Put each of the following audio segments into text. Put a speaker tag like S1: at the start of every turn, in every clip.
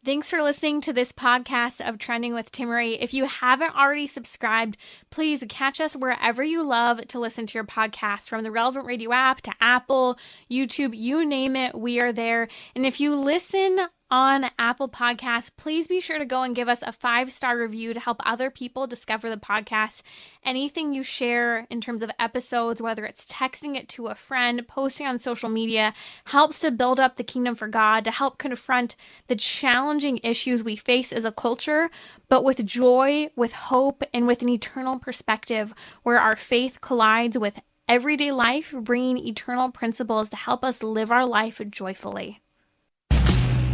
S1: Thanks for listening to this podcast of Trending with Timmerie. If you haven't already subscribed, please catch us wherever you love to listen to your podcast, from the relevant radio app to Apple, YouTube, you name it, we are there. And if you listen on Apple Podcasts, please be sure to go and give us a 5-star review to help other people discover the podcast. Anything you share in terms of episodes, whether it's texting it to a friend, posting on social media, helps to build up the kingdom for God, to help confront the challenging issues we face as a culture, but with joy, with hope, and with an eternal perspective where our faith collides with everyday life, bringing eternal principles to help us live our life joyfully.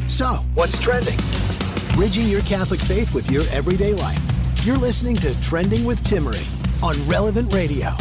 S2: So, what's trending? Bridging your Catholic faith with your everyday life. You're listening to Trending with Timmerie on Relevant Radio.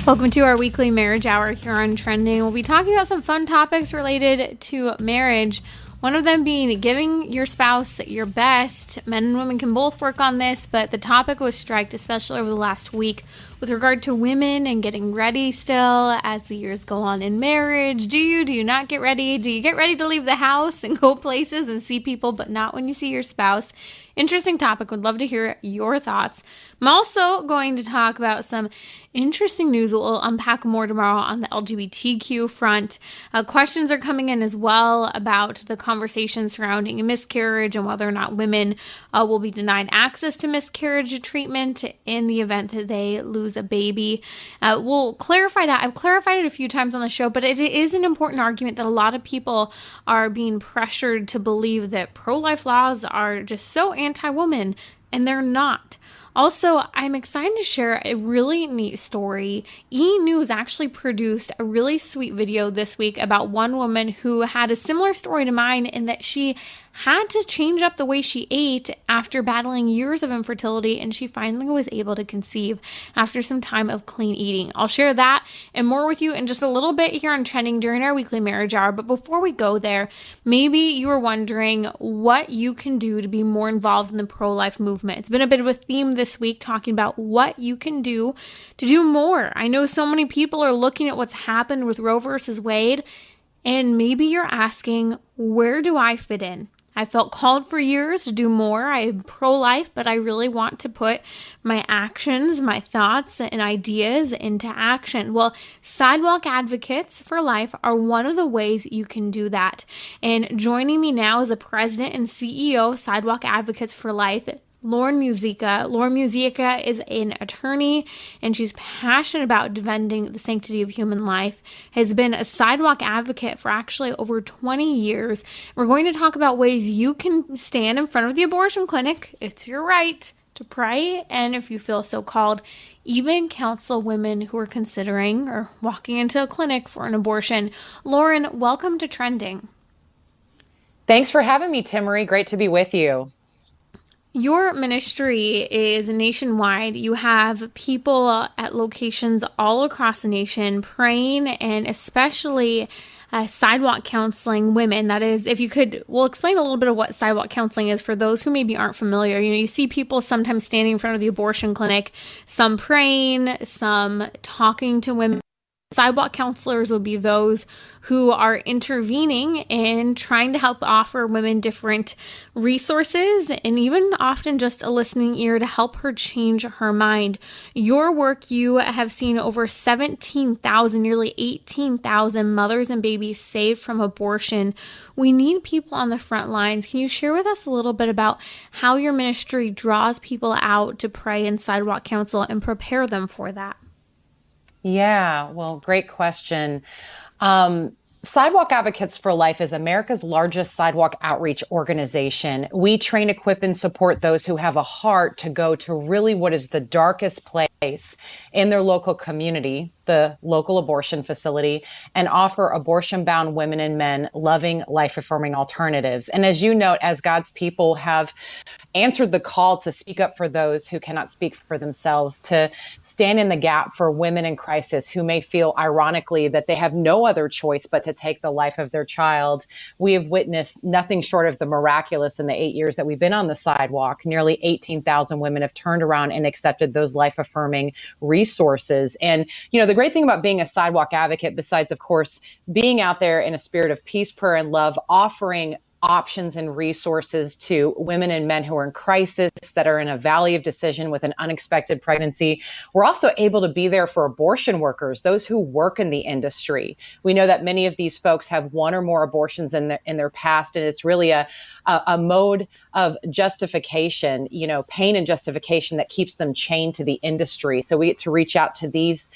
S1: Welcome to our weekly marriage hour here on Trending. We'll be talking about some fun topics related to marriage. One of them being giving your spouse your best. Men and women can both work on this, but the topic was striked, especially over the last week, with regard to women and getting ready still as the years go on in marriage. Do you not get ready? Do you get ready to leave the house and go places and see people, but not when you see your spouse? Interesting topic. Would love to hear your thoughts. I'm also going to talk about some interesting news. We'll unpack more tomorrow on the LGBTQ front. Questions are coming in as well about the conversation surrounding a miscarriage and whether or not women will be denied access to miscarriage treatment in the event that they lose a baby. We'll clarify that. I've clarified it a few times on the show, but it is an important argument that a lot of people are being pressured to believe that pro-life laws are just so anti-woman, and they're not. Also, I'm excited to share a really neat story. E! News actually produced a really sweet video this week about one woman who had a similar story to mine in that she had to change up the way she ate after battling years of infertility, and she finally was able to conceive after some time of clean eating. I'll share that and more with you in just a little bit here on Trending during our weekly marriage hour. But before we go there, maybe you were wondering what you can do to be more involved in the pro-life movement. It's been a bit of a theme this week, talking about what you can do to do more. I know so many people are looking at what's happened with Roe versus Wade, and maybe you're asking, where do I fit in? I felt called for years to do more. I'm pro-life, but I really want to put my actions, my thoughts, and ideas into action. Well, Sidewalk Advocates for Life are one of the ways you can do that. And joining me now is the president and CEO of Sidewalk Advocates for Life, Lauren Muzyka. Lauren Muzyka is an attorney, and she's passionate about defending the sanctity of human life, has been a sidewalk advocate for actually over 20 years. We're going to talk about ways you can stand in front of the abortion clinic. It's your right to pray, and if you feel so called, even counsel women who are considering or walking into a clinic for an abortion. Lauren, welcome to Trending.
S3: Thanks for having me, Timmerie. Great to be with you.
S1: Your ministry is nationwide. You have people at locations all across the nation praying, and especially sidewalk counseling women. That is, if you could, we'll explain a little bit of what sidewalk counseling is for those who maybe aren't familiar. You see people sometimes standing in front of the abortion clinic, some praying, some talking to women. Sidewalk counselors would be those who are intervening and trying to help offer women different resources and even often just a listening ear to help her change her mind. Your work, you have seen over 17,000, nearly 18,000 mothers and babies saved from abortion. We need people on the front lines. Can you share with us a little bit about how your ministry draws people out to pray and sidewalk counsel and prepare them for that?
S3: Yeah, well, great question. Sidewalk Advocates for Life is America's largest sidewalk outreach organization. We train, equip, and support those who have a heart to go to really what is the darkest place in their local community, the local abortion facility, and offer abortion-bound women and men loving, life-affirming alternatives. And as you note, as God's people have answered the call to speak up for those who cannot speak for themselves, to stand in the gap for women in crisis who may feel ironically that they have no other choice but to take the life of their child. We have witnessed nothing short of the miraculous in the 8 years that we've been on the sidewalk. Nearly 18,000 women have turned around and accepted those life-affirming resources. And, you know, the the great thing about being a sidewalk advocate, besides, of course, being out there in a spirit of peace, prayer, and love, offering options and resources to women and men who are in crisis, that are in a valley of decision with an unexpected pregnancy. We're also able to be there for abortion workers, those who work in the industry. We know that many of these folks have one or more abortions in their past, and it's really a mode of justification, pain and justification that keeps them chained to the industry. So we get to reach out to these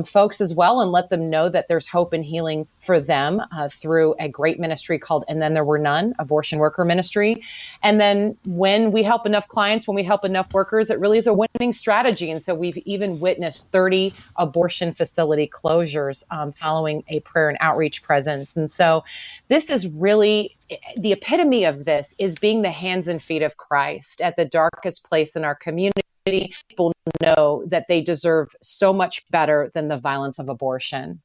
S3: folks as well and let them know that there's hope and healing for them through a great ministry called And Then There Were None, abortion worker ministry. And then when we help enough clients, when we help enough workers, it really is a winning strategy. And so we've even witnessed 30 abortion facility closures following a prayer and outreach presence. And so this is really the epitome of this, is being the hands and feet of Christ at the darkest place in our community. People know that they deserve so much better than the violence of abortion.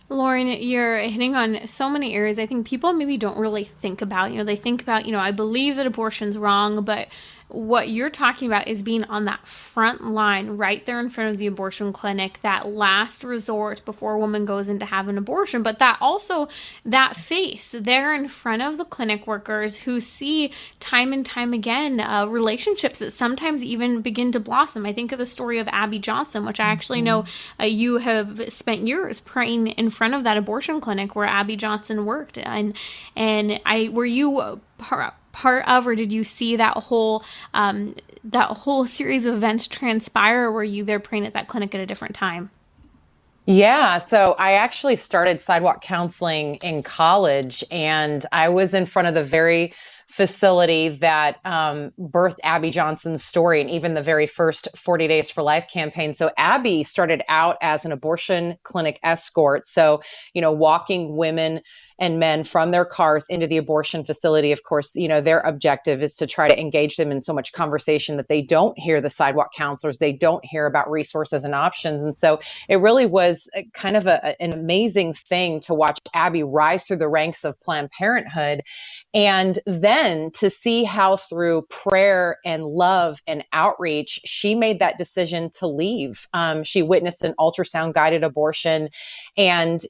S1: Lauren, you're hitting on so many areas I think people maybe don't really think about. They think about, I believe that abortion's wrong, but what you're talking about is being on that front line right there in front of the abortion clinic, that last resort before a woman goes in to have an abortion, but that face there in front of the clinic workers who see time and time again relationships that sometimes even begin to blossom. I think of the story of Abby Johnson, which I actually know you have spent years praying in front of that abortion clinic where Abby Johnson worked. And were you part of, or did you see that whole series of events transpire, or were you there praying at that clinic at a different time?
S3: Yeah, so I actually started Sidewalk Counseling in college, and I was in front of the very facility that birthed Abby Johnson's story, and even the very first 40 Days for Life campaign. So Abby started out as an abortion clinic escort. So, walking women and men from their cars into the abortion facility. Of course, their objective is to try to engage them in so much conversation that they don't hear the sidewalk counselors, they don't hear about resources and options. And so it really was kind of an amazing thing to watch Abby rise through the ranks of Planned Parenthood. And then to see how through prayer and love and outreach, she made that decision to leave. She witnessed an ultrasound guided abortion and,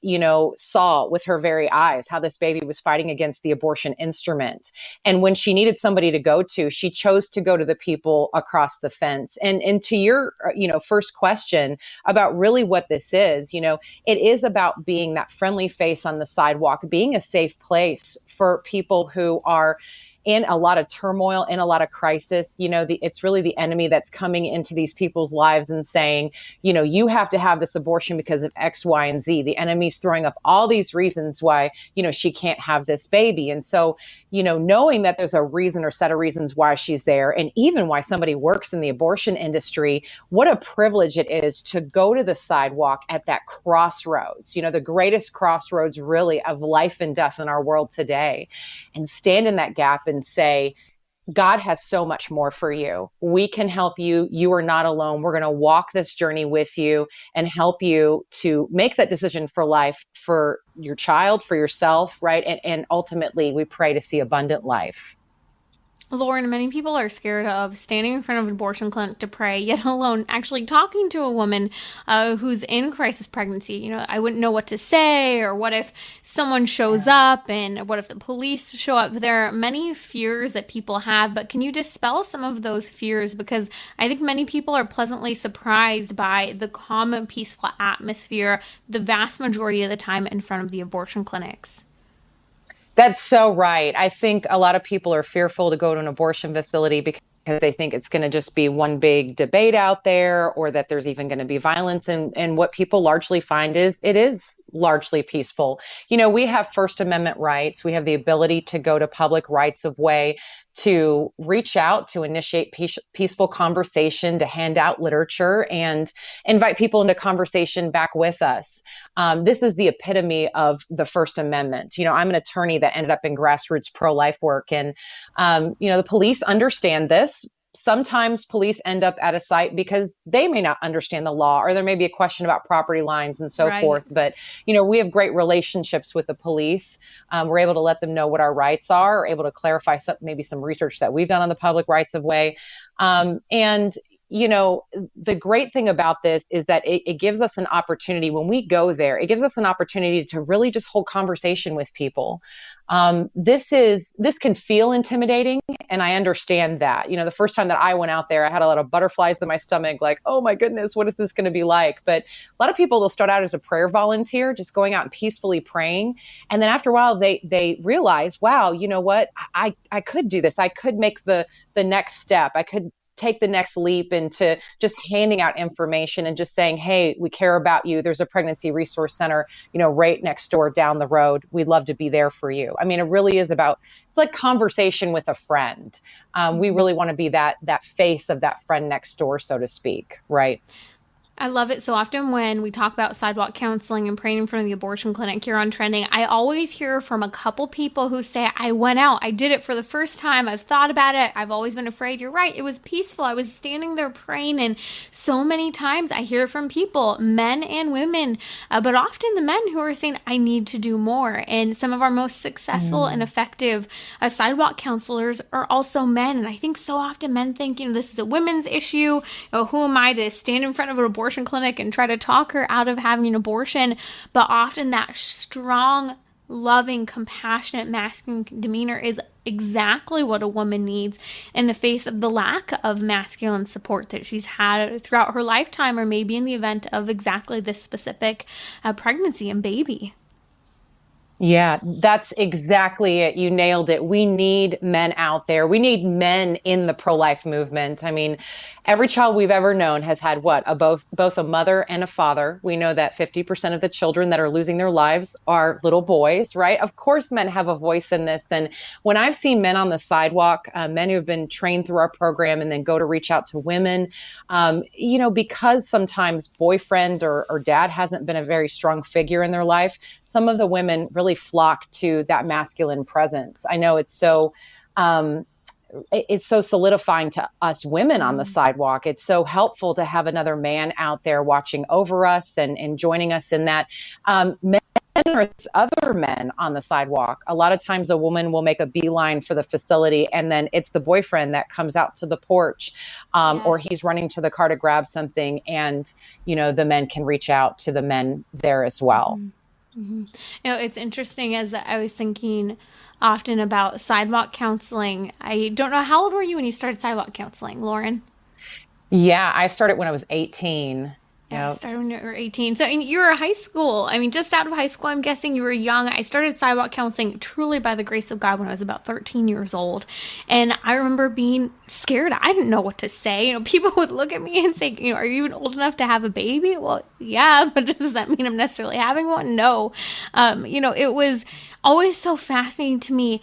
S3: saw with her very eyes how this baby was fighting against the abortion instrument. And when she needed somebody to go to, she chose to go to the people across the fence. And to your, first question about really what this is, it is about being that friendly face on the sidewalk, being a safe place for people who are in a lot of turmoil, in a lot of crisis. It's really the enemy that's coming into these people's lives and saying, you have to have this abortion because of X, Y, and Z. The enemy's throwing up all these reasons why, she can't have this baby. And so, knowing that there's a reason or set of reasons why she's there, and even why somebody works in the abortion industry, what a privilege it is to go to the sidewalk at that crossroads, the greatest crossroads really of life and death in our world today, and stand in that gap and say, God has so much more for you. We can help you. You are not alone. We're going to walk this journey with you and help you to make that decision for life, for your child, for yourself, right? And ultimately, we pray to see abundant life.
S1: Lauren, many people are scared of standing in front of an abortion clinic to pray, yet alone actually talking to a woman who's in crisis pregnancy. I wouldn't know what to say, or what if someone shows up, and what if the police show up? There are many fears that people have, but can you dispel some of those fears? Because I think many people are pleasantly surprised by the calm and peaceful atmosphere the vast majority of the time in front of the abortion clinics.
S3: That's so right. I think a lot of people are fearful to go to an abortion facility because they think it's going to just be one big debate out there, or that there's even going to be violence. And what people largely find is it is largely peaceful. We have First Amendment rights. We have the ability to go to public rights of way, to reach out, to initiate peaceful conversation, to hand out literature, and invite people into conversation back with us. This is the epitome of the First Amendment. I'm an attorney that ended up in grassroots pro-life work, and the police understand this. Sometimes police end up at a site because they may not understand the law, or there may be a question about property lines and so forth. But, we have great relationships with the police. We're able to let them know what our rights are, or able to clarify maybe some research that we've done on the public rights of way. And the great thing about this is that it gives us an opportunity when we go there. It gives us an opportunity to really just hold conversation with people. This can feel intimidating, and I understand that. The first time that I went out there, I had a lot of butterflies in my stomach, like, oh my goodness, what is this going to be like? But a lot of people, they'll start out as a prayer volunteer, just going out and peacefully praying. And then after a while, they realize, wow, you know what? I could do this. I could make the next step. I could take the next leap into just handing out information and just saying, hey, we care about you. There's a pregnancy resource center, right next door down the road. We'd love to be there for you. I mean, it really is it's like conversation with a friend. We really want to be that face of that friend next door, so to speak, right?
S1: I love it. So often when we talk about sidewalk counseling and praying in front of the abortion clinic here on Trending, I always hear from a couple people who say, I went out, I did it for the first time, I've thought about it, I've always been afraid. You're right, it was peaceful. I was standing there praying, and so many times I hear from people, men and women, but often the men who are saying, I need to do more. And some of our most successful and effective sidewalk counselors are also men. And I think so often men think, this is a women's issue. Who am I to stand in front of an abortion clinic and try to talk her out of having an abortion? But often that strong, loving, compassionate, masculine demeanor is exactly what a woman needs in the face of the lack of masculine support that she's had throughout her lifetime, or maybe in the event of exactly this specific pregnancy and baby.
S3: Yeah, that's exactly it. You nailed it. We need men out there. We need men in the pro-life movement. I mean, every child we've ever known has had both a mother and a father. We know that 50% of the children that are losing their lives are little boys, right? Of course, men have a voice in this. And when I've seen men on the sidewalk, men who have been trained through our program and then go to reach out to women, because sometimes boyfriend or dad hasn't been a very strong figure in their life, some of the women really flock to that masculine presence. I know it's so solidifying to us women on the sidewalk. It's so helpful to have another man out there watching over us and joining us in that. Men or other men on the sidewalk. A lot of times a woman will make a beeline for the facility, and then it's the boyfriend that comes out to the porch, or he's running to the car to grab something, and the men can reach out to the men there as well.
S1: Mm-hmm. It's interesting, as I was thinking often about sidewalk counseling. I don't know, how old were you when you started sidewalk counseling, Lauren?
S3: Yeah, I started when I was 18.
S1: Yeah, started when you were 18. So you were high school. I mean, just out of high school, I'm guessing you were young. I started sidewalk counseling truly by the grace of God when I was about 13 years old. And I remember being scared. I didn't know what to say. People would look at me and say, are you even old enough to have a baby? Well, yeah, but does that mean I'm necessarily having one? No. It was always so fascinating to me,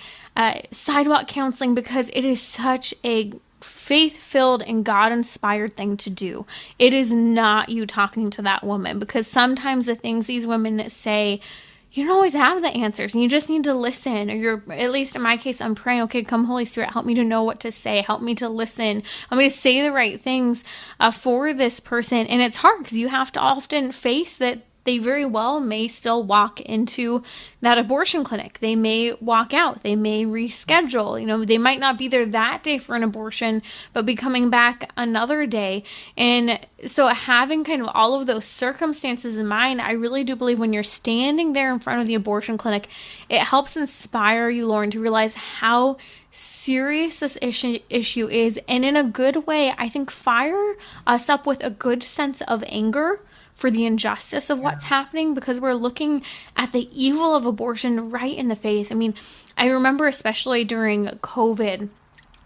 S1: sidewalk counseling, because it is such a faith-filled and God-inspired thing to do. It is not you talking to that woman, because sometimes the things these women say, you don't always have the answers, and you just need to listen. Or at least in my case, I'm praying, okay, come Holy Spirit, help me to know what to say, help me to listen, help me to say the right things for this person. And it's hard because you have to often face that they very well may still walk into that abortion clinic. They may walk out. They may reschedule. They might not be there that day for an abortion, but be coming back another day. And so having kind of all of those circumstances in mind, I really do believe when you're standing there in front of the abortion clinic, it helps inspire you, Lauren, to realize how serious this issue is. And in a good way, I think fire us up with a good sense of anger for the injustice of what's happening, because we're looking at the evil of abortion right in the face. I mean, I remember especially during COVID,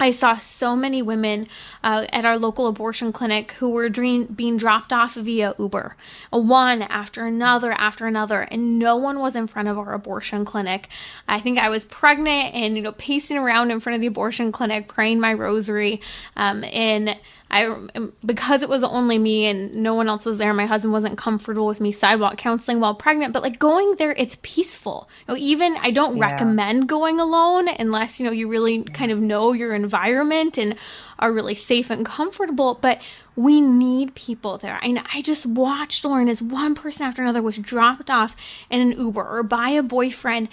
S1: I saw so many women at our local abortion clinic who were being dropped off via Uber, one after another, and no one was in front of our abortion clinic. I think I was pregnant and, pacing around in front of the abortion clinic, praying my rosary, and because it was only me and no one else was there, my husband wasn't comfortable with me sidewalk counseling while pregnant, but going there, it's peaceful. Even I don't recommend going alone unless, you really kind of know your environment and are really safe and comfortable, but we need people there. And I just watched, Lauren, as one person after another was dropped off in an Uber or by a boyfriend.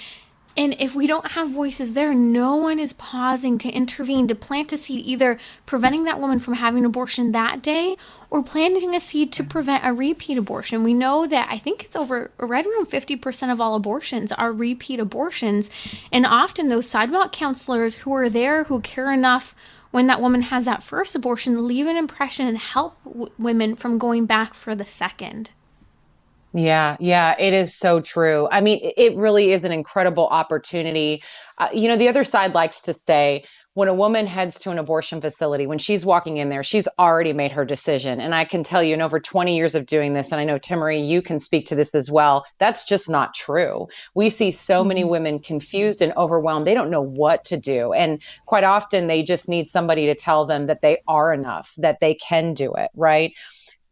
S1: And if we don't have voices there, no one is pausing to intervene, to plant a seed, either preventing that woman from having an abortion that day or planting a seed to prevent a repeat abortion. We know that I think it's over right around 50% of all abortions are repeat abortions. And often those sidewalk counselors who are there, who care enough when that woman has that first abortion, leave an impression and help women from going back for the second.
S3: Yeah, yeah, it is so true. I mean, it really is an incredible opportunity. The other side likes to say when a woman heads to an abortion facility, when she's walking in there, she's already made her decision. And I can tell you in over 20 years of doing this, and I know, Timmerie, you can speak to this as well, that's just not true. We see so many women confused and overwhelmed. They don't know what to do. And quite often they just need somebody to tell them that they are enough, that they can do it, right?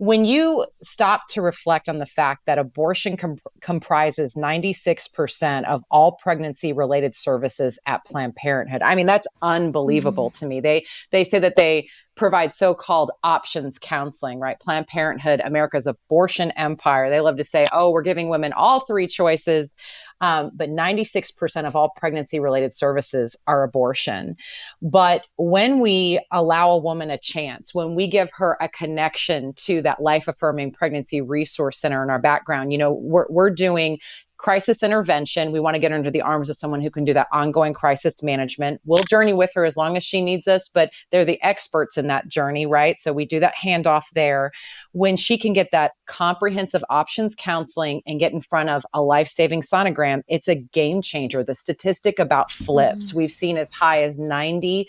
S3: When you stop to reflect on the fact that abortion comprises 96% of all pregnancy related services at Planned Parenthood, I mean, that's unbelievable to me. They say that they provide so-called options counseling, right? Planned Parenthood, America's abortion empire. They love to say, oh, we're giving women all three choices. But 96% of all pregnancy related services are abortion. But when we allow a woman a chance, when we give her a connection to that life affirming pregnancy resource center in our background, we're doing crisis intervention. We want to get her into the arms of someone who can do that ongoing crisis management. We'll journey with her as long as she needs us, but they're the experts in that journey, right? So we do that handoff there. When she can get that comprehensive options counseling and get in front of a life-saving sonogram, it's a game changer. The statistic about flips, we've seen as high as 90+%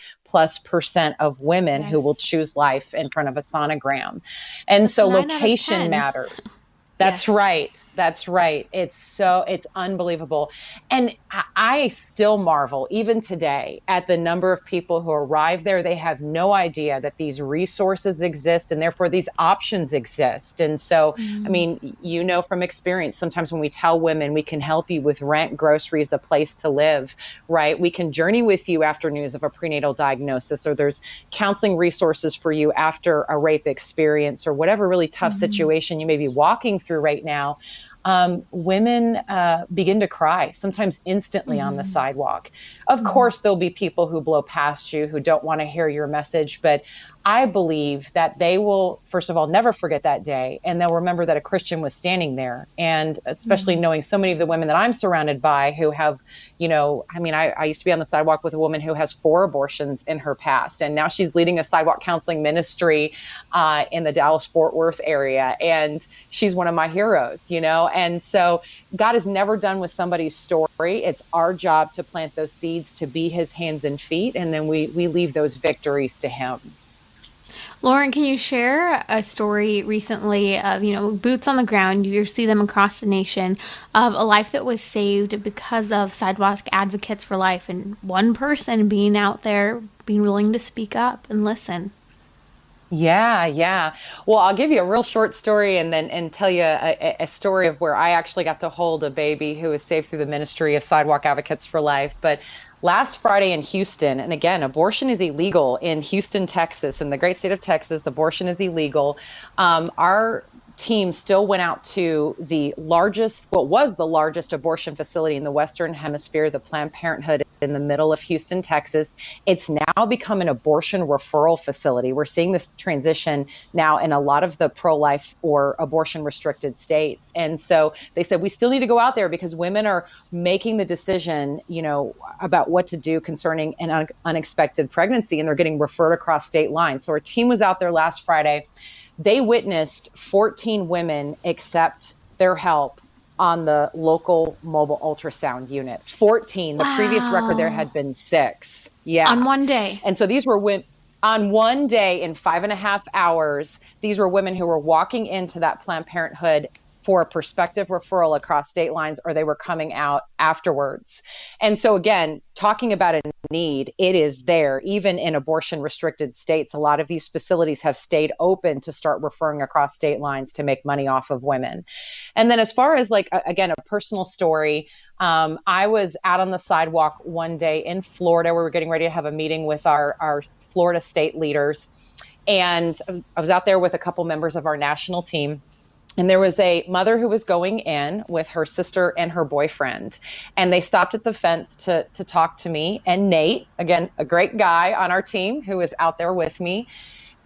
S3: of women who will choose life in front of a sonogram. And so location matters. That's right. That's right. It's unbelievable. And I still marvel, even today, at the number of people who arrive there. They have no idea that these resources exist and therefore these options exist. And so, I mean, from experience, sometimes when we tell women we can help you with rent, groceries, a place to live, right? We can journey with you after news of a prenatal diagnosis, or there's counseling resources for you after a rape experience or whatever really tough situation you may be walking through right now. Women begin to cry, sometimes instantly on the sidewalk. Of course, there'll be people who blow past you, who don't want to hear your message, but I believe that they will, first of all, never forget that day, and they'll remember that a Christian was standing there. And especially knowing so many of the women that I'm surrounded by who have, I used to be on the sidewalk with a woman who has 4 abortions in her past, and now she's leading a sidewalk counseling ministry in the Dallas-Fort Worth area, and she's one of my heroes, And so God is never done with somebody's story. It's our job to plant those seeds, to be his hands and feet, and then we leave those victories to him.
S1: Lauren, can you share a story recently of, boots on the ground, you see them across the nation, of a life that was saved because of Sidewalk Advocates for Life and one person being out there, being willing to speak up and listen?
S3: Yeah. Well, I'll give you a real short story and tell you a story of where I actually got to hold a baby who was saved through the ministry of Sidewalk Advocates for Life. But last Friday in Houston, and again, abortion is illegal in Houston, Texas, in the great state of Texas, abortion is illegal. Our team still went out to what was the largest abortion facility in the Western Hemisphere, the Planned Parenthood in the middle of Houston, Texas. It's now become an abortion referral facility. We're seeing this transition now in a lot of the pro-life or abortion restricted states. And so they said, we still need to go out there because women are making the decision, about what to do concerning an unexpected pregnancy, and they're getting referred across state lines. So our team was out there last Friday. They witnessed 14 women accept their help on the local mobile ultrasound unit. 14. The previous record there had been 6. Yeah.
S1: On one day.
S3: And so these were women on one day in 5.5 hours. These were women who were walking into that Planned Parenthood for a prospective referral across state lines, or they were coming out afterwards. And so again, talking about a need, it is there. Even in abortion restricted states, a lot of these facilities have stayed open to start referring across state lines to make money off of women. And then as far as again, a personal story, I was out on the sidewalk one day in Florida. We were getting ready to have a meeting with our Florida state leaders. And I was out there with a couple members of our national team. And there was a mother who was going in with her sister and her boyfriend. And they stopped at the fence to talk to me and Nate, again, a great guy on our team who was out there with me.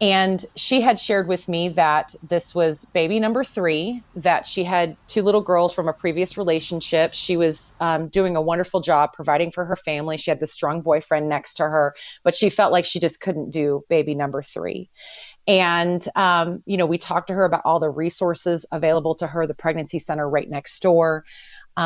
S3: And she had shared with me that this was baby number 3, that she had 2 little girls from a previous relationship. She was doing a wonderful job providing for her family. She had this strong boyfriend next to her, but she felt like she just couldn't do baby number 3. And, we talked to her about all the resources available to her, the pregnancy center right next door. We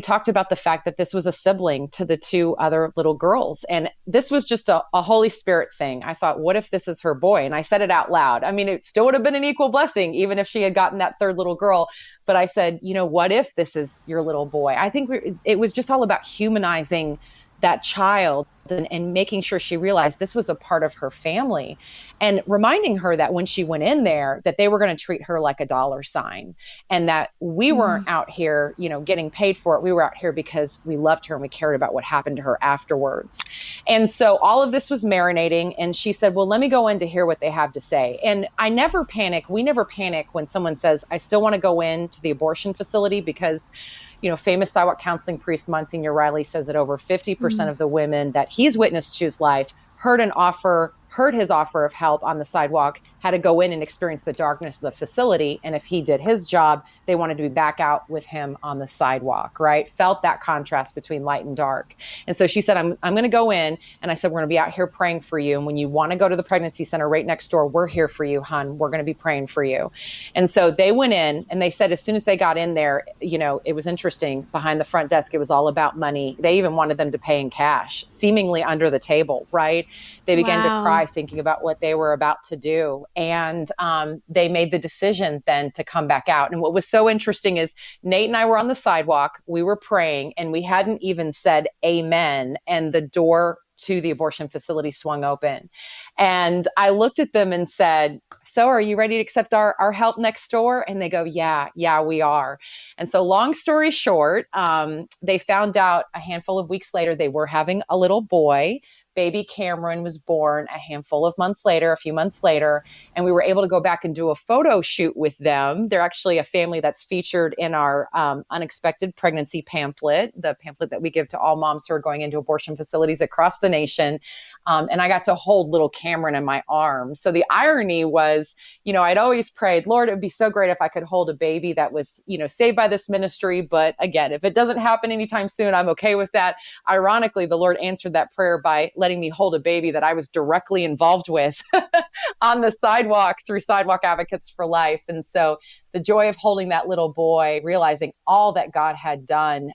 S3: talked about the fact that this was a sibling to the 2 other little girls. And this was just a Holy Spirit thing. I thought, what if this is her boy? And I said it out loud. I mean, it still would have been an equal blessing, even if she had gotten that 3rd little girl. But I said, what if this is your little boy? I think it was just all about humanizing that child and making sure she realized this was a part of her family, and reminding her that when she went in there, that they were going to treat her like a dollar sign, and that we weren't out here, getting paid for it. We were out here because we loved her and we cared about what happened to her afterwards. And so all of this was marinating, and she said, well, let me go in to hear what they have to say. And I never panic. We never panic when someone says, I still want to go into the abortion facility, because famous Sidewalk Counseling priest Monsignor Riley says that over 50% of the women that he's witnessed choose life heard his offer of help on the sidewalk, had to go in and experience the darkness of the facility. And if he did his job, they wanted to be back out with him on the sidewalk, right? Felt that contrast between light and dark. And so she said, I'm going to go in. And I said, we're going to be out here praying for you. And when you want to go to the pregnancy center right next door, we're here for you, hon. We're going to be praying for you. And so they went in, and they said, as soon as they got in there, it was interesting. Behind the front desk, it was all about money. They even wanted them to pay in cash, seemingly under the table, right? They began to cry, thinking about what they were about to do. And they made the decision then to come back out. And what was so interesting is Nate and I were on the sidewalk, we were praying, and we hadn't even said amen. And the door to the abortion facility swung open. And I looked at them and said, so are you ready to accept our help next door? And they go, yeah, we are. And so long story short, they found out a handful of weeks later, they were having a little boy. Baby Cameron was born a few months later, and we were able to go back and do a photo shoot with them. They're actually a family that's featured in our unexpected pregnancy pamphlet, the pamphlet that we give to all moms who are going into abortion facilities across the nation. And I got to hold little Cameron in my arms. So the irony was, I'd always prayed, Lord, it would be so great if I could hold a baby that was, saved by this ministry. But again, if it doesn't happen anytime soon, I'm okay with that. Ironically, the Lord answered that prayer by letting me hold a baby that I was directly involved with on the sidewalk through Sidewalk Advocates for Life. And so the joy of holding that little boy, realizing all that God had done,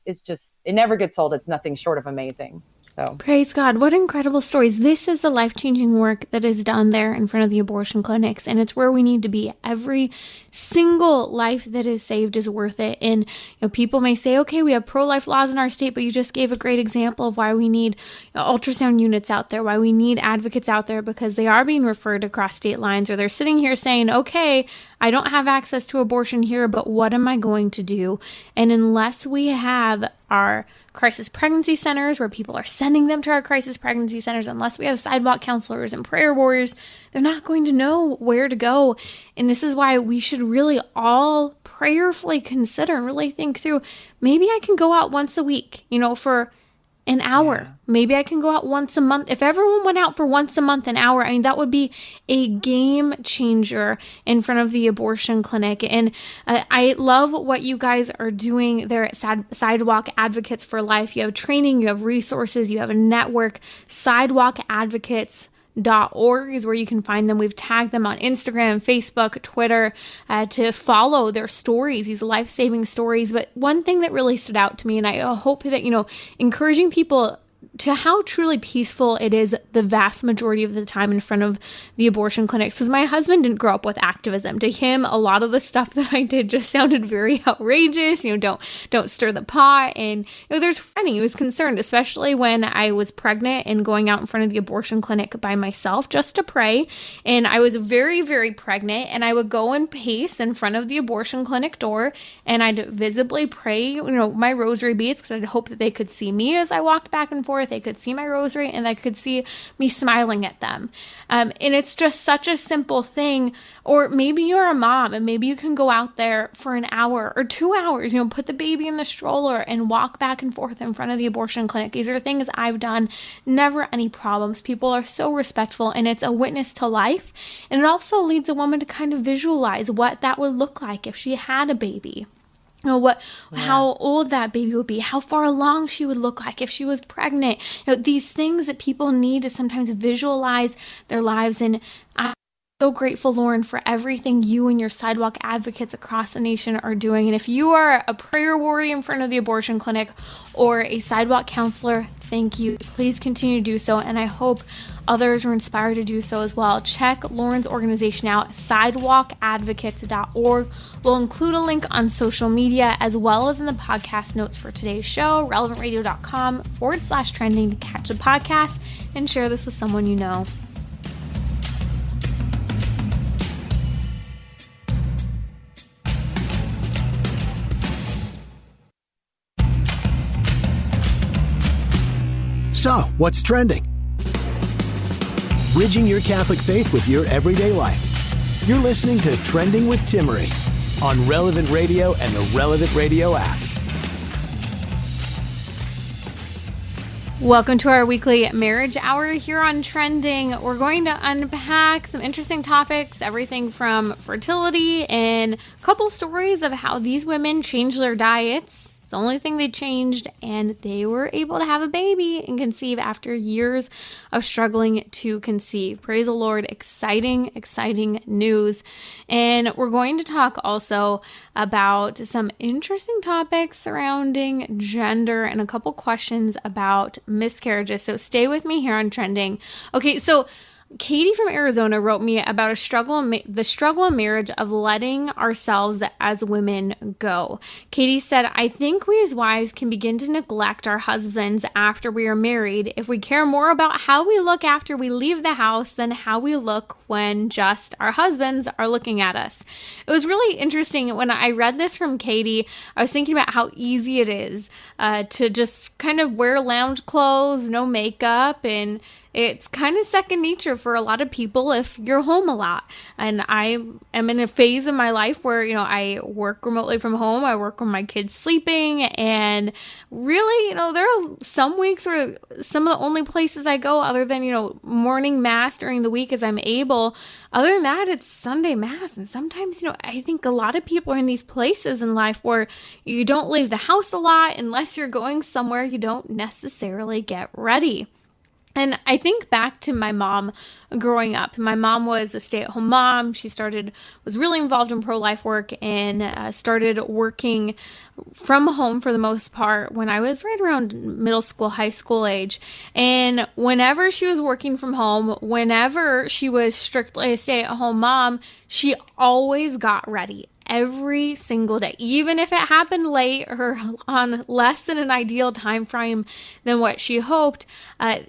S3: is just, it never gets old. It's nothing short of amazing. So
S1: praise God. What incredible stories. This is the life-changing work that is done there in front of the abortion clinics, and it's where we need to be. Every single life that is saved is worth it. And people may say, okay, we have pro-life laws in our state, but you just gave a great example of why we need ultrasound units out there, why we need advocates out there, because they are being referred across state lines, or they're sitting here saying, okay, I don't have access to abortion here, but what am I going to do? And unless we have our crisis pregnancy centers where people are sending them to our crisis pregnancy centers, unless we have sidewalk counselors and prayer warriors, they're not going to know where to go. And this is why we should really all prayerfully consider and really think through, maybe I can go out once a week, for an hour. Yeah. Maybe I can go out once a month. If everyone went out for once a month, an hour, that would be a game changer in front of the abortion clinic. And I love what you guys are doing there at Sidewalk Advocates for Life. You have training, you have resources, you have a network. sidewalkadvocates.org is where you can find them. We've tagged them on Instagram, Facebook, Twitter, to follow their stories, these life-saving stories. But one thing that really stood out to me, and I hope that, encouraging people to how truly peaceful it is the vast majority of the time in front of the abortion clinics. Because my husband didn't grow up with activism. To him, a lot of the stuff that I did just sounded very outrageous. Don't stir the pot. And there's funny. He was concerned, especially when I was pregnant and going out in front of the abortion clinic by myself just to pray. And I was very, very pregnant, and I would go and pace in front of the abortion clinic door, and I'd visibly pray, my rosary beads, because I'd hope that they could see me as I walked back and forth. they could see my rosary, and they could see me smiling at them. And it's just such a simple thing. Or maybe you're a mom and maybe you can go out there for an hour or 2 hours, put the baby in the stroller and walk back and forth in front of the abortion clinic. These are things I've done, never any problems. People are so respectful, and it's a witness to life. And it also leads a woman to kind of visualize what that would look like if she had a baby. How old that baby would be, how far along she would look like if she was pregnant. These things that people need to sometimes visualize their lives. And I'm so grateful, Lauren, for everything you and your sidewalk advocates across the nation are doing. And if you are a prayer warrior in front of the abortion clinic or a sidewalk counselor, thank you. Please continue to do so. And I hope others are inspired to do so as well. Check Lauren's organization out, sidewalkadvocates.org. We'll include a link on social media as well as in the podcast notes for today's show, relevantradio.com/trending to catch the podcast and share this with someone you know.
S2: So, what's trending? Bridging your Catholic faith with your everyday life. You're listening to Trending with Timmerie on Relevant Radio and the Relevant Radio app.
S1: Welcome to our weekly marriage hour here on Trending. We're going to unpack some interesting topics, everything from fertility and a couple stories of how these women changed their diets. It's the only thing they changed, and they were able to have a baby and conceive after years of struggling to conceive. Praise the Lord. Exciting, exciting news. And we're going to talk also about some interesting topics surrounding gender and a couple questions about miscarriages. So stay with me here on Trending. Okay, so Katie from Arizona wrote me about the struggle in marriage of letting ourselves as women go. Katie said, I think we as wives can begin to neglect our husbands after we are married if we care more about how we look after we leave the house than how we look when just our husbands are looking at us. It was really interesting when I read this from Katie. I was thinking about how easy it is to just kind of wear lounge clothes, no makeup, and it's kind of second nature for a lot of people if you're home a lot. And I am in a phase in my life where, I work remotely from home. I work when my kids sleeping. And really, there are some weeks where some of the only places I go other than, morning mass during the week as I'm able. Other than that, it's Sunday mass. And sometimes, I think a lot of people are in these places in life where you don't leave the house a lot was you're going somewhere you don't necessarily get ready. And I think back to my mom growing up. My mom was a stay-at-home mom. She was really involved in pro-life work and started working from home for the most part when I was right around middle school, high school age. And whenever she was working from home, whenever she was strictly a stay-at-home mom, she always got ready. Every single day, even if it happened late or on less than an ideal time frame than what she hoped,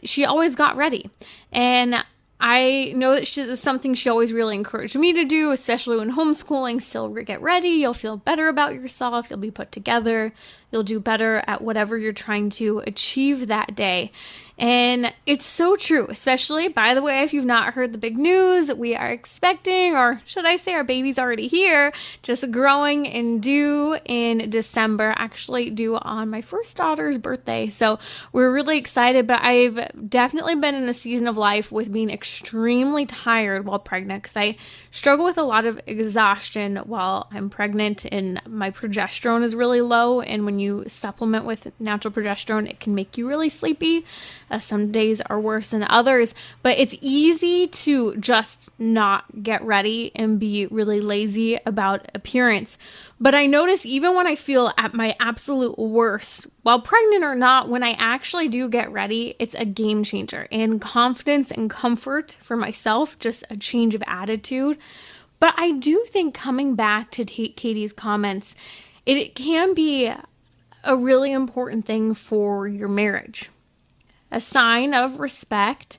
S1: she always got ready. And I know that it's something she always really encouraged me to do, especially when homeschooling. Still get ready. You'll feel better about yourself. You'll be put together. You'll do better at whatever you're trying to achieve that day. And it's so true, especially, by the way, if you've not heard the big news, we are expecting, or should I say our baby's already here, just growing and due in December, actually due on my first daughter's birthday. So we're really excited, but I've definitely been in a season of life with being extremely tired while pregnant because I struggle with a lot of exhaustion while I'm pregnant, and my progesterone is really low. And when you supplement with natural progesterone, it can make you really sleepy. Some days are worse than others, but it's easy to just not get ready and be really lazy about appearance. But I notice even when I feel at my absolute worst, while pregnant or not, when I actually do get ready, it's a game changer in confidence and comfort for myself, just a change of attitude. But I do think, coming back to Katie's comments, it can be a really important thing for your marriage. A sign of respect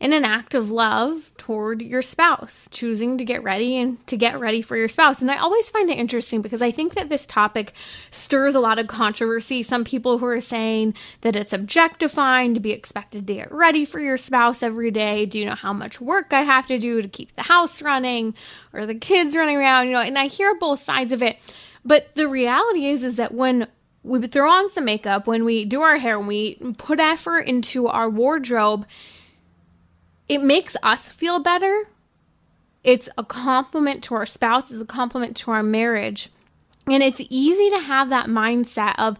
S1: in an act of love toward your spouse, choosing to get ready and to get ready for your spouse. And I always find it interesting because I think that this topic stirs a lot of controversy. Some people who are saying that it's objectifying to be expected to get ready for your spouse every day. Do you know how much work I have to do to keep the house running or the kids running around? And I hear both sides of it. But the reality is that when we throw on some makeup, when we do our hair, when we put effort into our wardrobe, it makes us feel better. It's a compliment to our spouse. It's a compliment to our marriage. And it's easy to have that mindset of,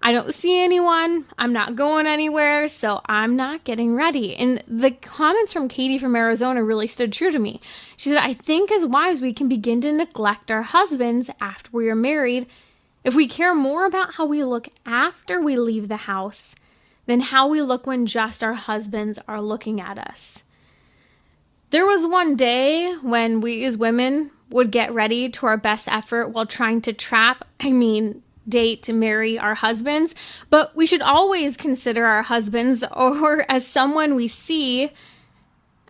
S1: I don't see anyone, I'm not going anywhere, so I'm not getting ready. And the comments from Katie from Arizona really stood true to me. She said, I think as wives, we can begin to neglect our husbands after we are married if we care more about how we look after we leave the house than how we look when just our husbands are looking at us. There was one day when we as women would get ready to our best effort while trying to date, marry our husbands, but we should always consider our husbands or as someone we see,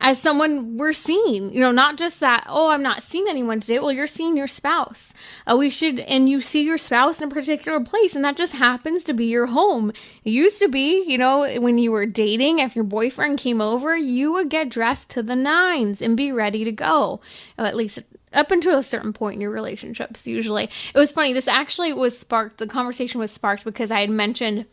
S1: as someone we're seeing, not just that, oh, I'm not seeing anyone today. Well, you're seeing your spouse. And you see your spouse in a particular place, and that just happens to be your home. It used to be, when you were dating, if your boyfriend came over, you would get dressed to the nines and be ready to go, at least up until a certain point in your relationships, usually. It was funny. This actually the conversation was sparked because I had mentioned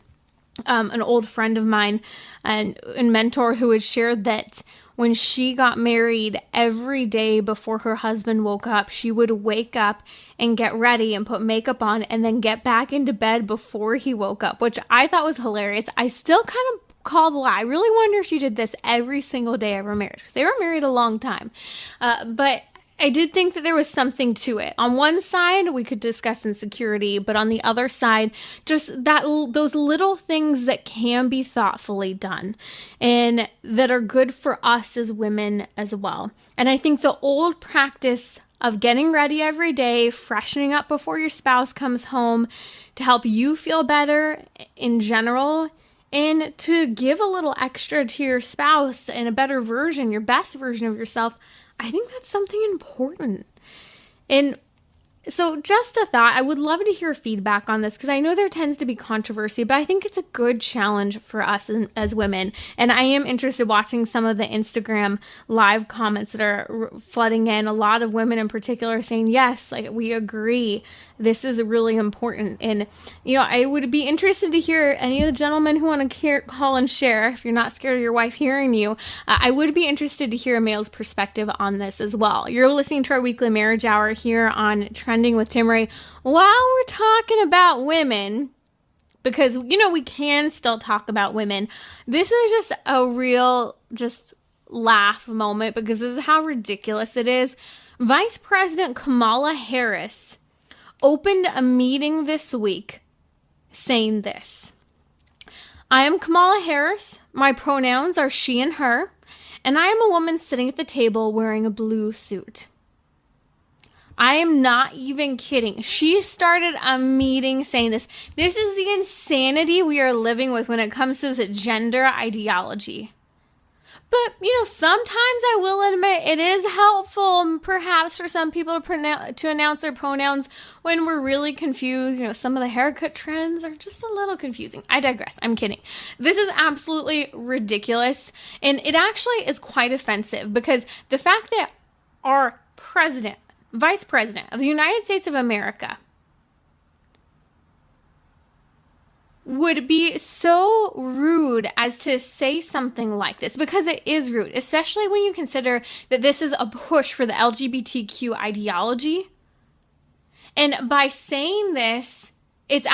S1: an old friend of mine and mentor who had shared that when she got married, every day before her husband woke up, she would wake up and get ready and put makeup on and then get back into bed before he woke up, which I thought was hilarious. I still kind of call the lie. I really wonder if she did this every single day of her marriage, because they were married a long time. But I did think that there was something to it. On one side, we could discuss insecurity, but on the other side, just those little things that can be thoughtfully done and that are good for us as women as well. And I think the old practice of getting ready every day, freshening up before your spouse comes home to help you feel better in general, and to give a little extra to your spouse and a better version, your best version of yourself, I think that's something important. And so just a thought, I would love to hear feedback on this because I know there tends to be controversy, but I think it's a good challenge for us as women. And I am interested watching some of the Instagram live comments that are flooding in. A lot of women in particular saying, yes, we agree. This is really important. And, I would be interested to hear any of the gentlemen who want to call and share, if you're not scared of your wife hearing you, I would be interested to hear a male's perspective on this as well. You're listening to our weekly marriage hour here on Trending with Timmerie. While we're talking about women, because, we can still talk about women, this is just a real, laugh moment because this is how ridiculous it is. Vice President Kamala Harris opened a meeting this week saying this: I am Kamala Harris. My pronouns are she and her, and I am a woman sitting at the table wearing a blue suit. I am not even kidding. She started a meeting saying this. This is the insanity we are living with when it comes to this gender ideology. But, sometimes I will admit it is helpful, perhaps, for some people to announce their pronouns when we're really confused. Some of the haircut trends are just a little confusing. I digress. I'm kidding. This is absolutely ridiculous. And it actually is quite offensive because the fact that our Vice President of the United States of America would be so rude as to say something like this, because it is rude, especially when you consider that this is a push for the LGBTQ ideology. And by saying this, it's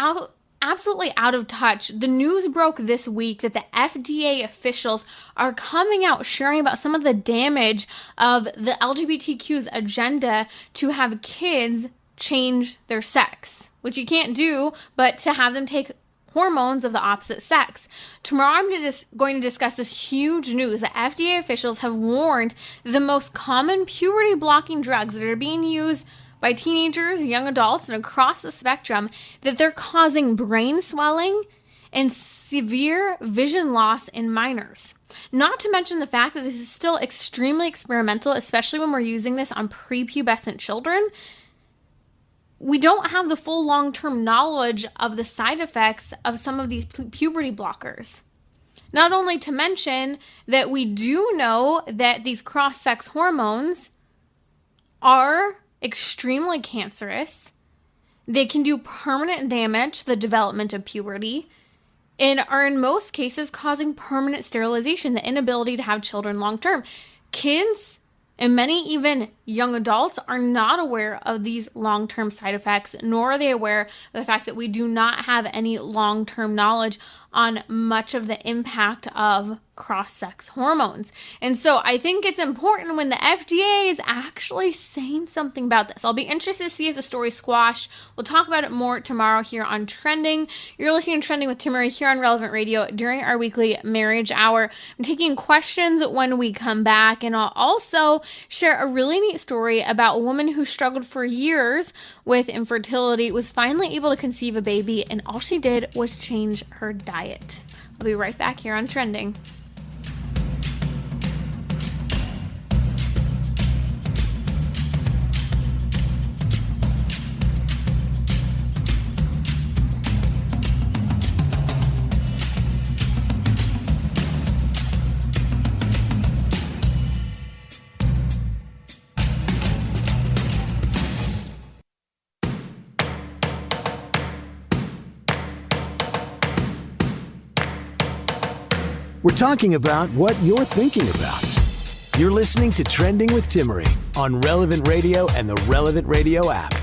S1: absolutely out of touch. The news broke this week that the FDA officials are coming out sharing about some of the damage of the LGBTQ's agenda to have kids change their sex, which you can't do, but to have them take hormones of the opposite sex. Tomorrow I'm going to discuss this huge news that FDA officials have warned the most common puberty blocking drugs that are being used by teenagers, young adults, and across the spectrum, that they're causing brain swelling and severe vision loss in minors. Not to mention the fact that this is still extremely experimental, especially when we're using this on prepubescent children. We don't have the full long-term knowledge of the side effects of some of these puberty blockers. Not only to mention that we do know that these cross-sex hormones are extremely cancerous. They can do permanent damage to the development of puberty and are in most cases causing permanent sterilization, the inability to have children long-term. Kids and many even young adults are not aware of these long-term side effects, nor are they aware of the fact that we do not have any long-term knowledge on much of the impact of cross-sex hormones. And so I think it's important when the FDA is actually saying something about this. I'll be interested to see if the story's squashed. We'll talk about it more tomorrow here on Trending. You're listening to Trending with Timmerie here on Relevant Radio during our weekly marriage hour. I'm taking questions when we come back, and I'll also share a really neat story about a woman who struggled for years with infertility, was finally able to conceive a baby, and all she did was change her diet. I'll be right back here on Trending.
S2: We're talking about what you're thinking about. You're listening to Trending with Timmerie on Relevant Radio and the Relevant Radio app.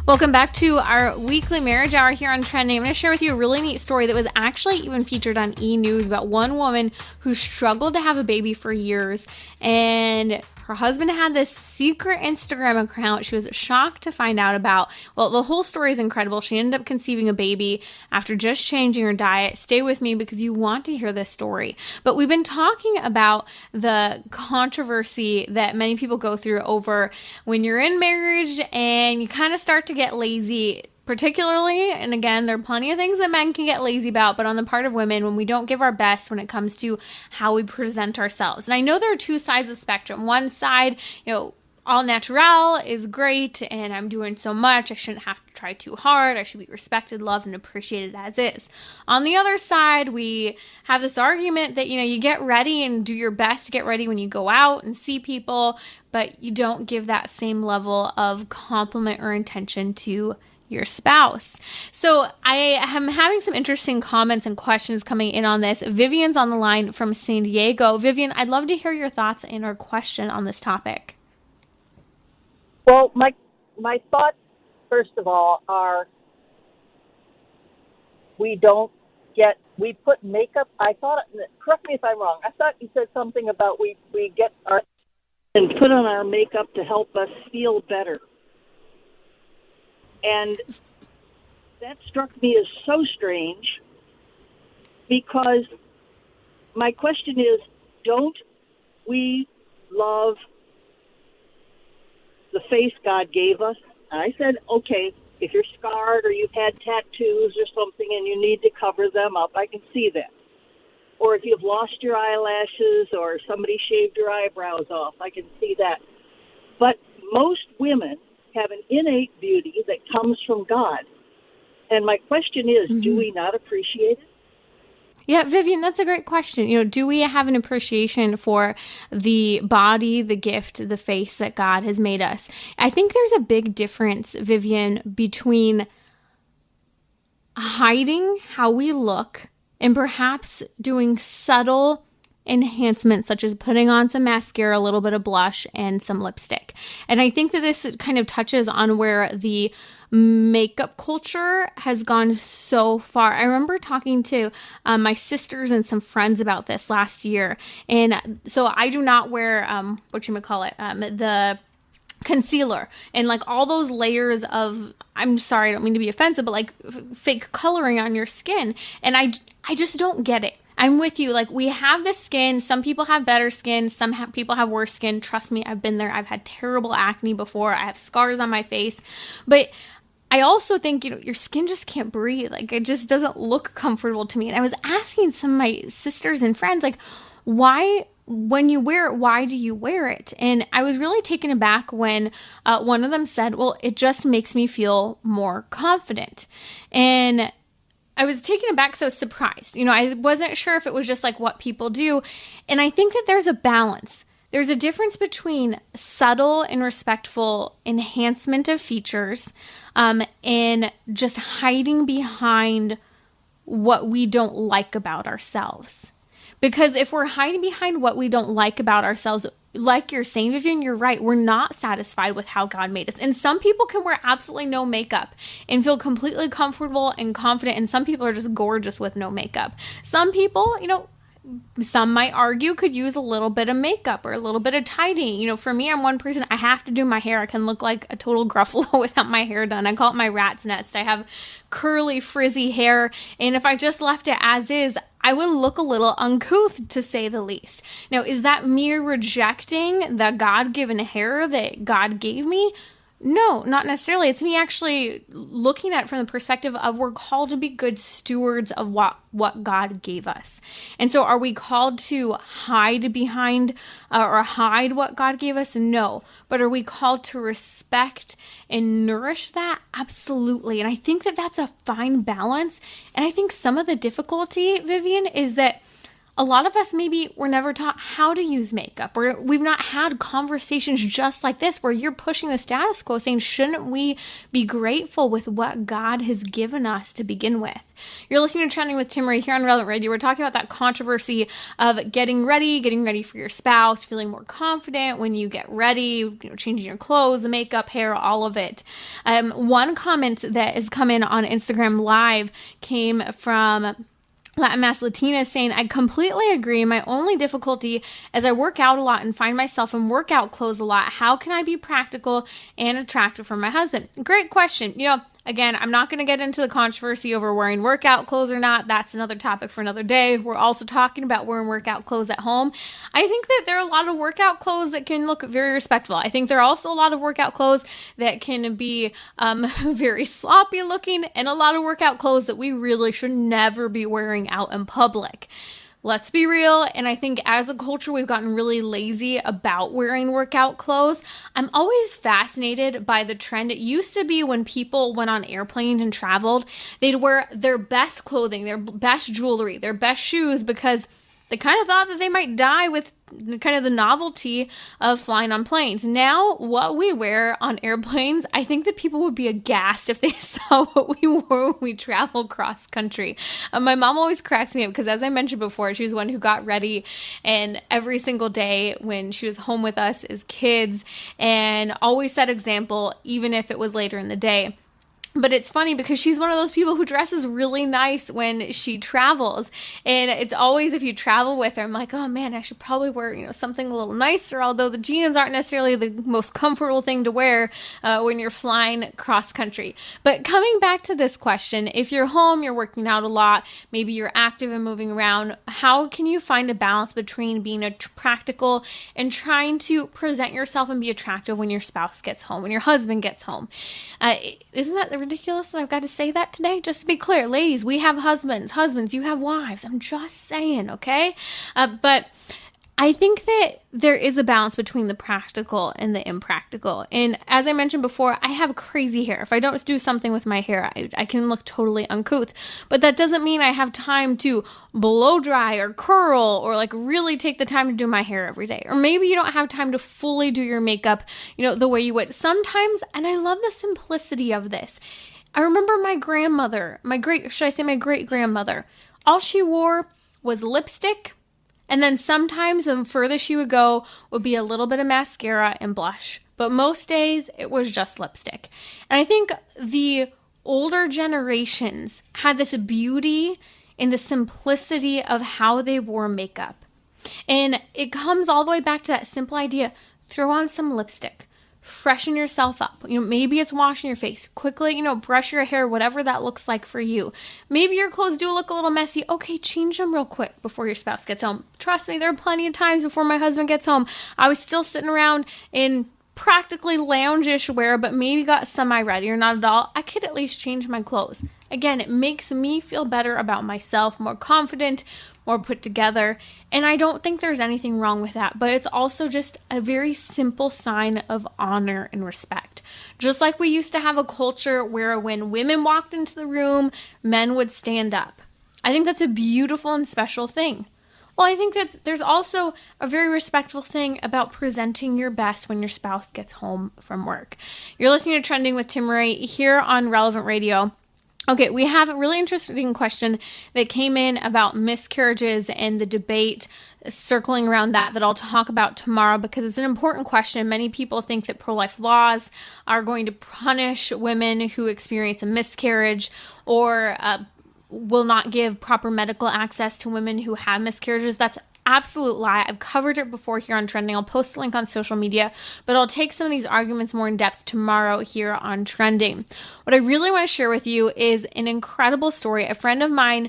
S1: Welcome back to our weekly marriage hour here on Trending. I'm going to share with you a really neat story that was actually even featured on E! News about one woman who struggled to have a baby for years, and her husband had this secret Instagram account she was shocked to find out about. Well, the whole story is incredible. She ended up conceiving a baby after just changing her diet. Stay with me because you want to hear this story. But we've been talking about the controversy that many people go through over when you're in marriage and you kind of start to get lazy. Particularly, and again, there are plenty of things that men can get lazy about, but on the part of women, when we don't give our best when it comes to how we present ourselves. And I know there are two sides of the spectrum. One side, all natural is great, and I'm doing so much, I shouldn't have to try too hard, I should be respected, loved, and appreciated as is. On the other side, we have this argument that, you get ready and do your best to get ready when you go out and see people, but you don't give that same level of compliment or intention to your spouse. So I am having some interesting comments and questions coming in on this. Vivian's on the line from San Diego. Vivian, I'd love to hear your thoughts and our question on this topic.
S4: Well, my thoughts, first of all, are we put makeup. I thought, correct me if I'm wrong, I thought you said something about we get our and put on our makeup to help us feel better. And that struck me as so strange because my question is, don't we love the face God gave us? And I said, okay, if you're scarred or you've had tattoos or something and you need to cover them up, I can see that. Or if you've lost your eyelashes or somebody shaved your eyebrows off, I can see that. But most women have an innate beauty that comes from God. And my question is, do we not appreciate it?
S1: Yeah, Vivian, that's a great question. Do we have an appreciation for the body, the gift, the face that God has made us? I think there's a big difference, Vivian, between hiding how we look and perhaps doing subtle enhancements such as putting on some mascara, a little bit of blush, and some lipstick. And I think that this kind of touches on where the makeup culture has gone so far. I remember talking to my sisters and some friends about this last year. And so I do not wear, the concealer and like all those layers of, I'm sorry, I don't mean to be offensive, but like fake coloring on your skin. And I just don't get it. I'm with you. Like, we have this skin. Some people have better skin. Some people have worse skin. Trust me, I've been there. I've had terrible acne before. I have scars on my face. But I also think, your skin just can't breathe. Like, it just doesn't look comfortable to me. And I was asking some of my sisters and friends, like, why, when you wear it, why do you wear it? And I was really taken aback when one of them said, well, it just makes me feel more confident. And I was taken aback, so surprised. I wasn't sure if it was just like what people do. And I think that there's a balance. There's a difference between subtle and respectful enhancement of features and just hiding behind what we don't like about ourselves. Because if we're hiding behind what we don't like about ourselves, like you're saying, Vivian, you're right. We're not satisfied with how God made us. And some people can wear absolutely no makeup and feel completely comfortable and confident. And some people are just gorgeous with no makeup. Some people, some might argue could use a little bit of makeup or a little bit of tidying. For me, I'm one person, I have to do my hair. I can look like a total Gruffalo without my hair done. I call it my rat's nest. I have curly, frizzy hair. And if I just left it as is, I would look a little uncouth, to say the least. Now, is that me rejecting the God-given hair that God gave me? No, not necessarily. It's me actually looking at it from the perspective of we're called to be good stewards of what God gave us. And so are we called to hide behind or hide what God gave us? No. But are we called to respect and nourish that? Absolutely. And I think that that's a fine balance. And I think some of the difficulty, Vivian, is that a lot of us maybe were never taught how to use makeup, or we've not had conversations just like this where you're pushing the status quo saying, shouldn't we be grateful with what God has given us to begin with? You're listening to Trending with Timmerie here on Relevant Radio. We're talking about that controversy of getting ready for your spouse, feeling more confident when you get ready, changing your clothes, the makeup, hair, all of it. One comment that has come in on Instagram Live came from Latin Mass Latina saying, I completely agree. My only difficulty is I work out a lot and find myself in workout clothes a lot. How can I be practical and attractive for my husband? Great question. Again, I'm not going to get into the controversy over wearing workout clothes or not. That's another topic for another day. We're also talking about wearing workout clothes at home. I think that there are a lot of workout clothes that can look very respectful. I think there are also a lot of workout clothes that can be very sloppy looking, and a lot of workout clothes that we really should never be wearing out in public. Let's be real. And I think as a culture, we've gotten really lazy about wearing workout clothes. I'm always fascinated by the trend. It used to be when people went on airplanes and traveled, they'd wear their best clothing, their best jewelry, their best shoes, because they kind of thought that they might die with kind of the novelty of flying on planes. Now, what we wear on airplanes, I think that people would be aghast if they saw what we wore when we travel cross country. My mom always cracks me up because, as I mentioned before, she was one who got ready and every single day when she was home with us as kids, and always set example, even if it was later in the day. But it's funny because she's one of those people who dresses really nice when she travels. And it's always, if you travel with her, I'm like, oh man, I should probably wear, something a little nicer. Although the jeans aren't necessarily the most comfortable thing to wear when you're flying cross country. But coming back to this question, if you're home, you're working out a lot, maybe you're active and moving around, how can you find a balance between being practical and trying to present yourself and be attractive when your spouse gets home, when your husband gets home? Isn't that ridiculous that I've got to say that today? Just to be clear, ladies, we have husbands. Husbands, you have wives. I'm just saying, okay? But I think that there is a balance between the practical and the impractical. And as I mentioned before, I have crazy hair. If I don't do something with my hair, I can look totally uncouth. But that doesn't mean I have time to blow dry or curl or really take the time to do my hair every day. Or maybe you don't have time to fully do your makeup, the way you would. Sometimes, and I love the simplicity of this. I remember my grandmother, my great-grandmother, all she wore was lipstick. And then sometimes the furthest she would go would be a little bit of mascara and blush. But most days it was just lipstick. And I think the older generations had this beauty in the simplicity of how they wore makeup. And it comes all the way back to that simple idea. Throw on some lipstick. Freshen yourself up. Maybe it's washing your face. Quickly, brush your hair, whatever that looks like for you. Maybe your clothes do look a little messy. Okay, change them real quick before your spouse gets home. Trust me, there are plenty of times before my husband gets home, I was still sitting around in practically lounge-ish wear, but maybe got semi-ready or not at all, I could at least change my clothes. Again, it makes me feel better about myself, more confident, more put together, and I don't think there's anything wrong with that, but it's also just a very simple sign of honor and respect. Just like we used to have a culture where when women walked into the room, men would stand up. I think that's a beautiful and special thing. Well, I think that there's also a very respectful thing about presenting your best when your spouse gets home from work. You're listening to Trending with Timmerie here on Relevant Radio. Okay, we have a really interesting question that came in about miscarriages and the debate circling around that I'll talk about tomorrow because it's an important question. Many people think that pro-life laws are going to punish women who experience a miscarriage or will not give proper medical access to women who have miscarriages. That's absolute lie. I've covered it before here on Trending. I'll post a link on social media, but I'll take some of these arguments more in depth tomorrow here on Trending. What I really want to share with you is an incredible story. A friend of mine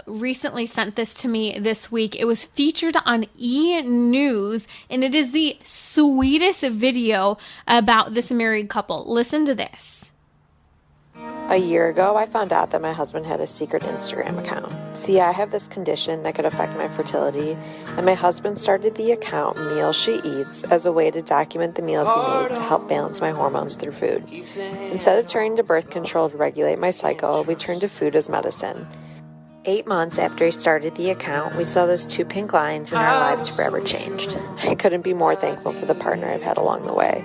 S1: recently sent this to me this week. It was featured on E! News, and it is the sweetest video about this married couple. Listen to this.
S5: A year ago, I found out that my husband had a secret Instagram account. See, I have this condition that could affect my fertility, and my husband started the account Meals She Eats as a way to document the meals he made to help balance my hormones through food. Instead of turning to birth control to regulate my cycle, we turned to food as medicine. 8 months after he started the account, we saw those 2 pink lines and our lives forever changed. I couldn't be more thankful for the partner I've had along the way.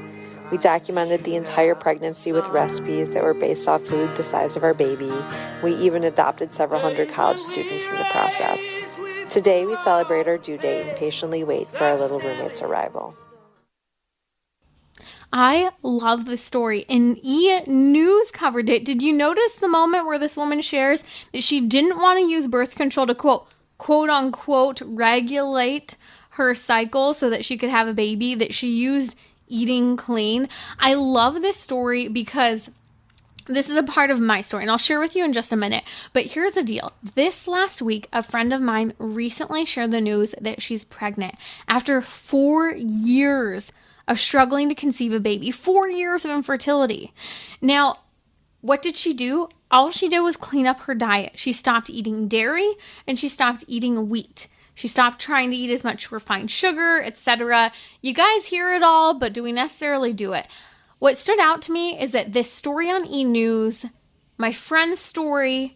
S5: We documented the entire pregnancy with recipes that were based off food the size of our baby. We even adopted several hundred college students in the process. Today, we celebrate our due date and patiently wait for our little roommate's arrival.
S1: I love this story, and E! News covered it. Did you notice the moment where this woman shares that she didn't want to use birth control to quote unquote regulate her cycle so that she could have a baby, that she used eating clean? I love this story because this is a part of my story, and I'll share with you in just a minute. But here's the deal. This last week, a friend of mine recently shared the news that she's pregnant after 4 years of struggling to conceive a baby, 4 years of infertility. Now, what did she do? All she did was clean up her diet. She stopped eating dairy and she stopped eating wheat. She stopped trying to eat as much refined sugar, etc. You guys hear it all, but do we necessarily do it? What stood out to me is that this story on E! News, my friend's story,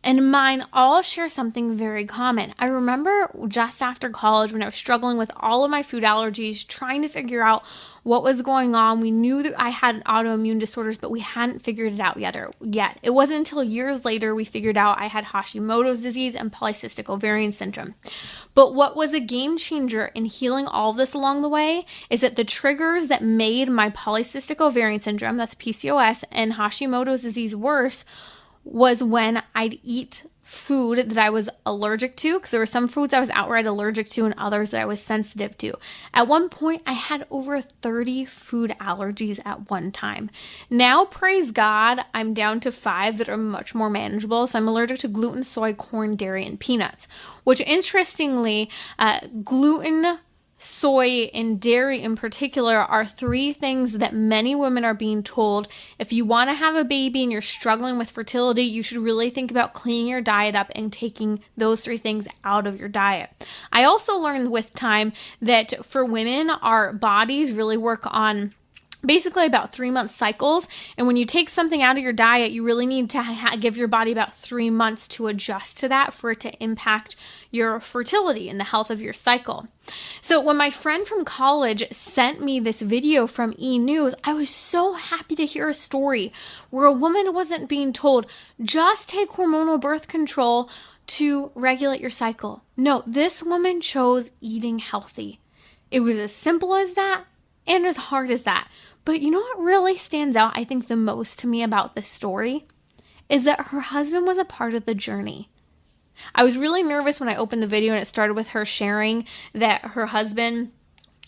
S1: and mine all share something very common. I remember just after college when I was struggling with all of my food allergies, trying to figure out what was going on. We knew that I had autoimmune disorders, but we hadn't figured it out yet. It wasn't until years later we figured out I had Hashimoto's disease and polycystic ovarian syndrome. But what was a game changer in healing all of this along the way is that the triggers that made my polycystic ovarian syndrome, that's PCOS, and Hashimoto's disease worse was when I'd eat food that I was allergic to, because there were some foods I was outright allergic to and others that I was sensitive to. At one point, I had over 30 food allergies at one time. Now, praise God, I'm down to 5 that are much more manageable. So I'm allergic to gluten, soy, corn, dairy, and peanuts, which interestingly, gluten, soy, and dairy in particular are 3 things that many women are being told if you want to have a baby and you're struggling with fertility, you should really think about cleaning your diet up and taking those 3 things out of your diet. I also learned with time that for women, our bodies really work on basically about 3-month cycles. And when you take something out of your diet, you really need to give your body about 3 months to adjust to that for it to impact your fertility and the health of your cycle. So when my friend from college sent me this video from E! News, I was so happy to hear a story where a woman wasn't being told, just take hormonal birth control to regulate your cycle. No, this woman chose eating healthy. It was as simple as that and as hard as that. But you know what really stands out, I think, the most to me about this story is that her husband was a part of the journey. I was really nervous when I opened the video and it started with her sharing that her husband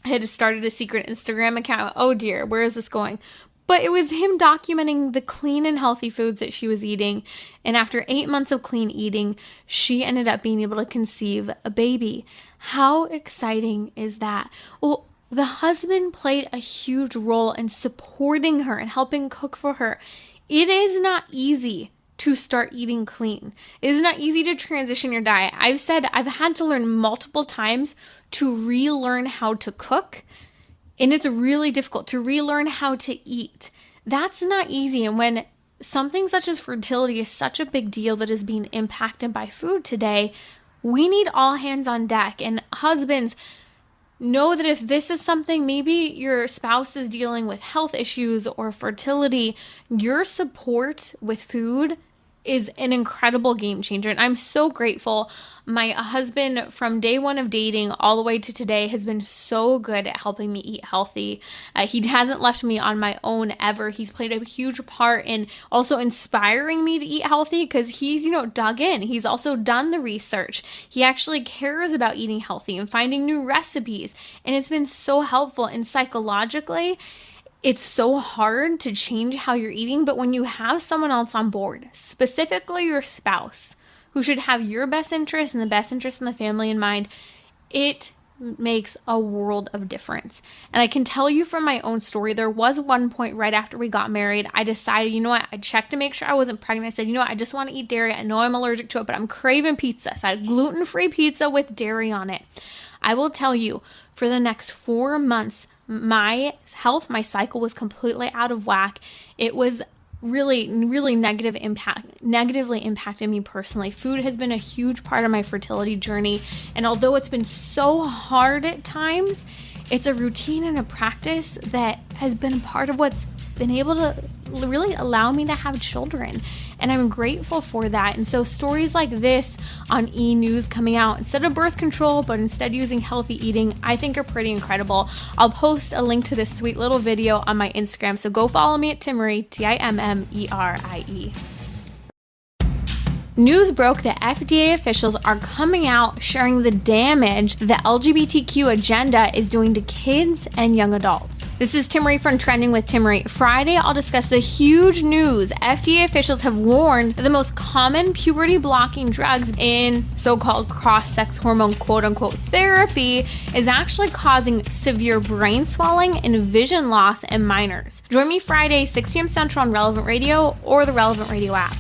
S1: had started a secret Instagram account. Oh dear, where is this going? But it was him documenting the clean and healthy foods that she was eating. And after 8 months of clean eating, she ended up being able to conceive a baby. How exciting is that? Well, The husband played a huge role in supporting her and helping cook for her. It is not easy to start eating clean. It is not easy to transition your diet. I've had to learn multiple times to relearn how to cook, and it's really difficult to relearn how to eat. That's not easy. And when something such as fertility is such a big deal that is being impacted by food today, we need all hands on deck. And husbands, know that if this is something, maybe your spouse is dealing with health issues or fertility, your support with food is an incredible game changer. And I'm so grateful. My husband, from day one of dating all the way to today, has been so good at helping me eat healthy. He hasn't left me on my own ever. He's played a huge part in also inspiring me to eat healthy because he's, dug in. He's also done the research. He actually cares about eating healthy and finding new recipes. And it's been so helpful. And psychologically, it's so hard to change how you're eating, but when you have someone else on board, specifically your spouse, who should have your best interest and the best interest in the family in mind, it makes a world of difference. And I can tell you from my own story, there was one point right after we got married, I decided, I checked to make sure I wasn't pregnant. I said, I just want to eat dairy. I know I'm allergic to it, but I'm craving pizza. So I had gluten-free pizza with dairy on it. I will tell you, for the next 4 months, my health, my cycle was completely out of whack. It was really negatively impacted me personally. Food has been a huge part of my fertility journey. And although it's been so hard at times, it's a routine and a practice that has been a part of what's been able to really allow me to have children. And I'm grateful for that. And so stories like this on E! News coming out, instead of birth control, but instead using healthy eating, I think are pretty incredible. I'll post a link to this sweet little video on my Instagram. So go follow me at Timmerie, Timmerie. News broke that FDA officials are coming out sharing the damage the LGBTQ agenda is doing to kids and young adults. This is Timmerie from Trending with Timmerie. Friday, I'll discuss the huge news. FDA officials have warned that the most common puberty-blocking drugs in so-called cross-sex hormone quote-unquote therapy is actually causing severe brain swelling and vision loss in minors. Join me Friday, 6 p.m. Central on Relevant Radio or the Relevant Radio app.